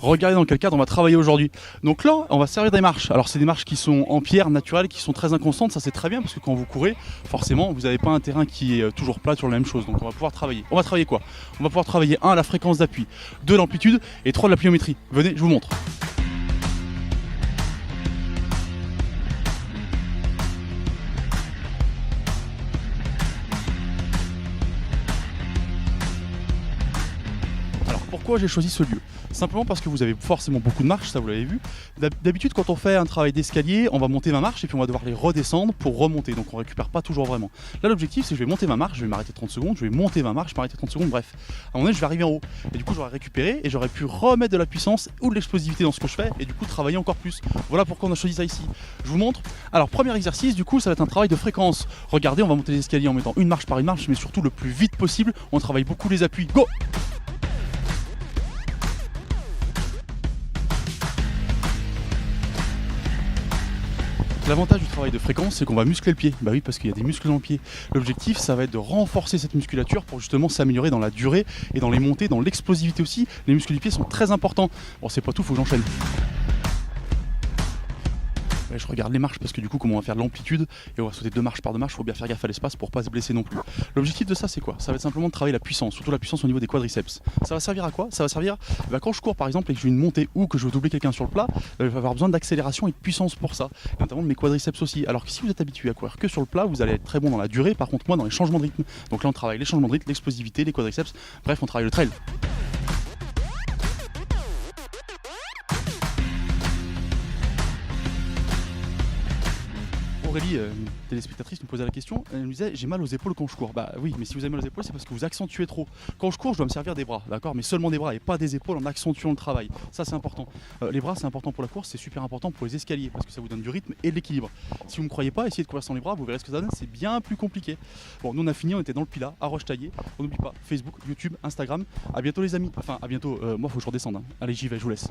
Regardez dans quel cadre on va travailler aujourd'hui. Donc là, on va servir des marches. Alors c'est des marches qui sont en pierre naturelle, qui sont très inconstantes, ça c'est très bien parce que quand vous courez, forcément vous n'avez pas un terrain qui est toujours plat sur la même chose. Donc on va pouvoir travailler. On va travailler quoi? On va pouvoir travailler 1 la fréquence d'appui, 2 l'amplitude et 3 la pliométrie. Venez, je vous montre. Pourquoi j'ai choisi ce lieu? Simplement parce que vous avez forcément beaucoup de marches, ça vous l'avez vu. D'habitude quand on fait un travail d'escalier, on va monter ma marche et puis on va devoir les redescendre pour remonter, donc on récupère pas toujours vraiment. Là l'objectif c'est que je vais monter ma marche, je vais m'arrêter 30 secondes, je vais monter ma marche, m'arrêter 30 secondes, bref. À un moment donné je vais arriver en haut et du coup j'aurais récupéré et j'aurais pu remettre de la puissance ou de l'explosivité dans ce que je fais et du coup travailler encore plus. Voilà pourquoi on a choisi ça ici. Je vous montre. Alors premier exercice du coup ça va être un travail de fréquence. Regardez, on va monter les escaliers en mettant une marche par une marche mais surtout le plus vite possible. On travaille beaucoup les appuis. Go! L'avantage du travail de fréquence, c'est qu'on va muscler le pied. Bah oui, parce qu'il y a des muscles dans le pied. L'objectif, ça va être de renforcer cette musculature pour justement s'améliorer dans la durée et dans les montées, dans l'explosivité aussi. Les muscles du pied sont très importants. Bon, c'est pas tout, faut que j'enchaîne. Je regarde les marches parce que du coup comme on va faire de l'amplitude et on va sauter 2 marches par 2 marches, il faut bien faire gaffe à l'espace pour pas se blesser non plus. L'objectif de ça c'est quoi? Ça va être simplement de travailler la puissance, surtout la puissance au niveau des quadriceps. Ça va servir à quoi? Ça va servir quand je cours par exemple et que je vais une montée ou que je veux doubler quelqu'un sur le plat, je vais avoir besoin d'accélération et de puissance pour ça, et notamment de mes quadriceps aussi. Alors que si vous êtes habitué à courir que sur le plat, vous allez être très bon dans la durée, par contre moi dans les changements de rythme. Donc là on travaille les changements de rythme, l'explosivité, les quadriceps, bref on travaille le trail. Aurélie, une téléspectatrice, nous posait la question, elle nous disait j'ai mal aux épaules quand je cours. Bah oui, mais si vous avez mal aux épaules, c'est parce que vous accentuez trop. Quand je cours, je dois me servir des bras, d'accord, mais seulement des bras et pas des épaules en accentuant le travail. Ça c'est important. Les bras c'est important pour la course, c'est super important pour les escaliers parce que ça vous donne du rythme et de l'équilibre. Si vous ne me croyez pas, essayez de courir sans les bras, vous verrez ce que ça donne, c'est bien plus compliqué. Bon, nous on a fini, on était dans le Pilat, à Roche-Taillée. On n'oublie pas Facebook, YouTube, Instagram. À bientôt les amis. Enfin, à bientôt. Moi faut que je redescende. Hein. Allez, j'y vais, je vous laisse.